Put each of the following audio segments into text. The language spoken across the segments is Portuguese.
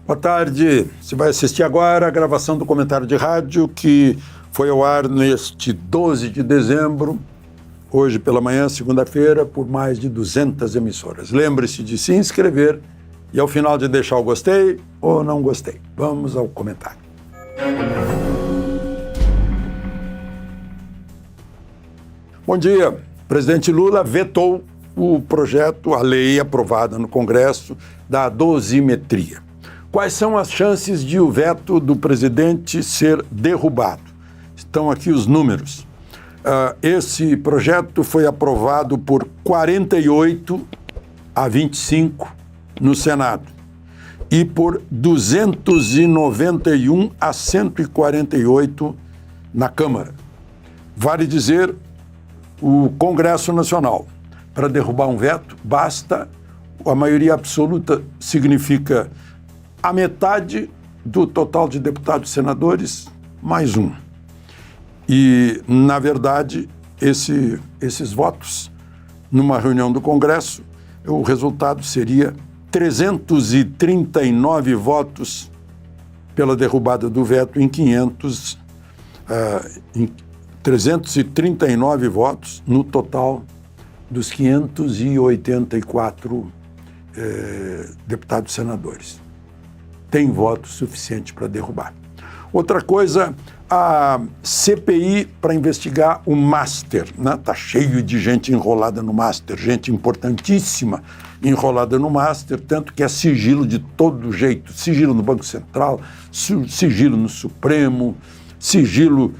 Boa tarde. Você vai assistir agora a gravação do comentário de rádio que foi ao ar neste 12 de dezembro, hoje pela manhã, segunda-feira, por mais de 200 emissoras. Lembre-se de se inscrever e ao final de deixar o gostei ou não gostei. Vamos ao comentário. Bom dia. O presidente Lula vetou o projeto, a lei aprovada no Congresso da dosimetria. Quais são as chances de o veto do presidente ser derrubado? Estão aqui os números. Esse projeto foi aprovado por 48 a 25 no Senado e por 291 a 148 na Câmara. Vale dizer, o Congresso Nacional, para derrubar um veto, basta a maioria absoluta, significa a metade do total de deputados e senadores, mais um. E, na verdade, esses votos, numa reunião do Congresso, o resultado seria 339 votos pela derrubada do veto em 339 votos no total dos 584 deputados e senadores. Tem voto suficiente para derrubar. Outra coisa, a CPI para investigar o Master, né? Tá cheio de gente enrolada no Master, gente importantíssima enrolada no Master, tanto que é sigilo de todo jeito, sigilo no Banco Central, sigilo no Supremo, sigilo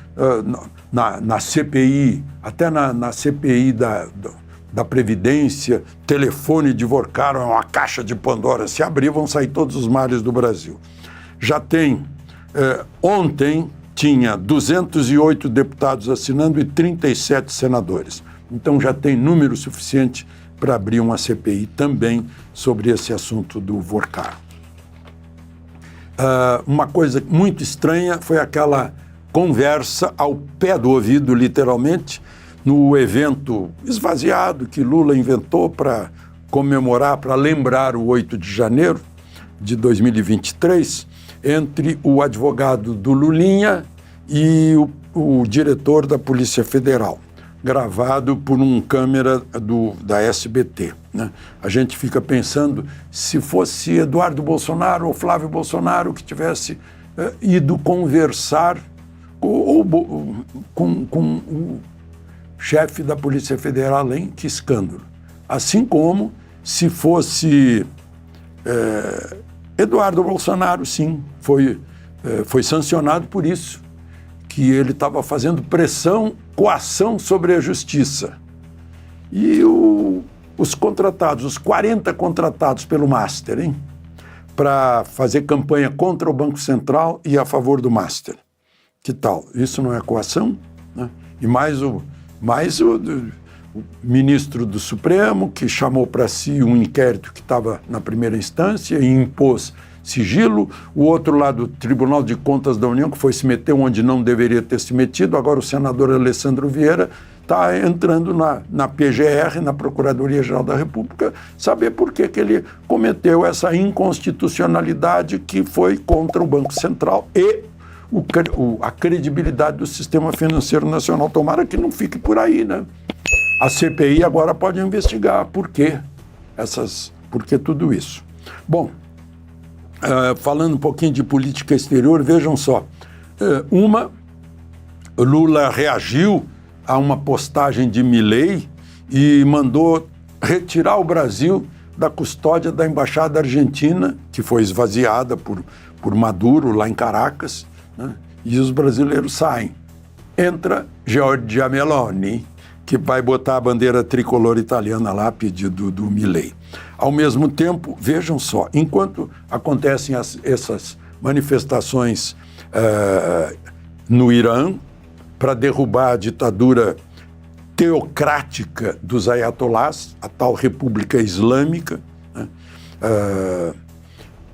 na CPI, até na CPI da Previdência, telefone de Vorcaro é uma caixa de Pandora. Se abrir, vão sair todos os males do Brasil. Já tem, ontem tinha 208 deputados assinando e 37 senadores. Então já tem número suficiente para abrir uma CPI também sobre esse assunto do Vorcaro. Uma coisa muito estranha foi aquela conversa ao pé do ouvido, literalmente, no evento esvaziado que Lula inventou para comemorar, para lembrar o 8 de janeiro de 2023, entre o advogado do Lulinha e o diretor da Polícia Federal, gravado por um câmera da SBT. Né? A gente fica pensando se fosse Eduardo Bolsonaro ou Flávio Bolsonaro que tivesse ido conversar com o chefe da Polícia Federal, hein? Que escândalo. Assim como se fosse Eduardo Bolsonaro, sim, foi sancionado por isso, que ele estava fazendo coação sobre a justiça. E os contratados, os 40 contratados pelo Master, hein? Para fazer campanha contra o Banco Central e a favor do Master. Que tal? Isso não é coação? Né? E mais o ministro do Supremo, que chamou para si um inquérito que estava na primeira instância e impôs sigilo, o outro lá do Tribunal de Contas da União, que foi se meter onde não deveria ter se metido, agora o senador Alessandro Vieira está entrando na PGR, na Procuradoria-Geral da República, saber por que ele cometeu essa inconstitucionalidade que foi contra o Banco Central e a credibilidade do sistema financeiro nacional. Tomara que não fique por aí, né? A CPI agora pode investigar por que tudo isso. Bom, falando um pouquinho de política exterior, vejam só. Lula reagiu a uma postagem de Milei e mandou retirar o Brasil da custódia da Embaixada Argentina, que foi esvaziada por Maduro lá em Caracas, né? E os brasileiros saem. Entra Giorgia Meloni, que vai botar a bandeira tricolor italiana lá a pedido do Milei. Ao mesmo tempo, vejam só, enquanto acontecem essas manifestações no Irã para derrubar a ditadura teocrática dos ayatolás, a tal República Islâmica, né?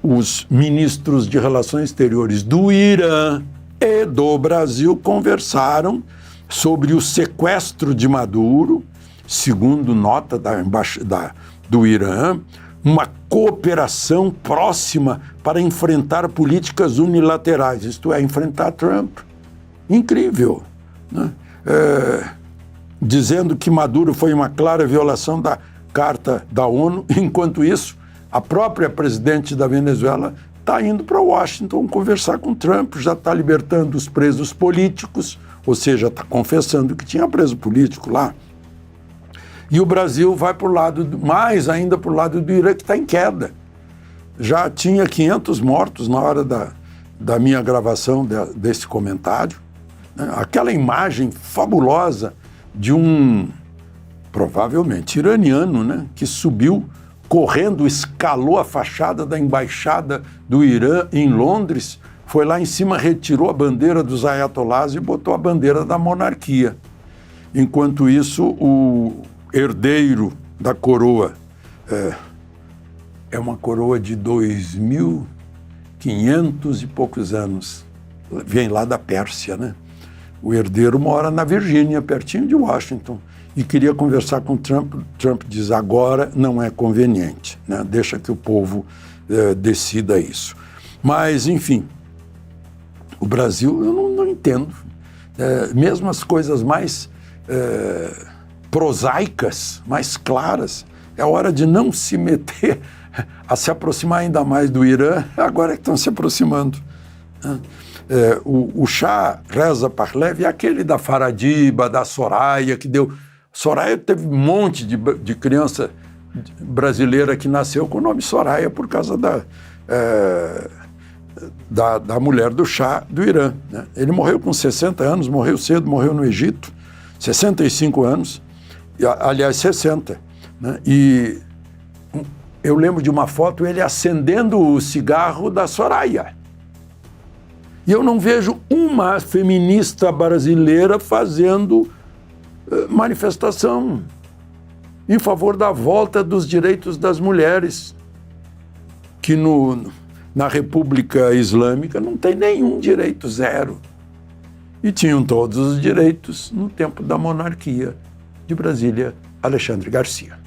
Os ministros de Relações Exteriores do Irã e do Brasil conversaram sobre o sequestro de Maduro, segundo nota do Irã, uma cooperação próxima para enfrentar políticas unilaterais, isto é, enfrentar Trump. Incrível, né? Dizendo que Maduro foi uma clara violação da Carta da ONU, enquanto isso, a própria presidente da Venezuela está indo para Washington conversar com Trump, já está libertando os presos políticos, ou seja, está confessando que tinha preso político lá. E o Brasil vai para o lado, mais ainda para o lado do Irã, que está em queda. Já tinha 500 mortos na hora da minha gravação desse comentário. Né? Aquela imagem fabulosa de um, provavelmente, iraniano, né? Que subiu correndo, escalou a fachada da embaixada do Irã em Londres, foi lá em cima, retirou a bandeira dos ayatolás e botou a bandeira da monarquia. Enquanto isso, o herdeiro da coroa, é uma coroa de 2.500 e poucos anos, vem lá da Pérsia, né? O herdeiro mora na Virgínia, pertinho de Washington, e queria conversar com Trump. Trump diz, agora não é conveniente, né? Deixa que o povo decida isso. Mas, enfim, o Brasil, eu não entendo. Mesmo as coisas mais prosaicas, mais claras, é hora de não se meter a se aproximar ainda mais do Irã, agora é que estão se aproximando. O Shah Reza Pahlavi é aquele da Faradiba, da Soraya, que deu... Soraya teve um monte de criança brasileira que nasceu com o nome Soraya por causa da mulher do Shah do Irã, né? Ele morreu com 60 anos, morreu cedo, morreu no Egito, 65 anos, aliás, 60. Né? E eu lembro de uma foto, ele acendendo o cigarro da Soraya. E eu não vejo uma feminista brasileira fazendo manifestação em favor da volta dos direitos das mulheres, que na República Islâmica não tem nenhum direito, zero. E tinham todos os direitos no tempo da monarquia. De Brasília, Alexandre Garcia.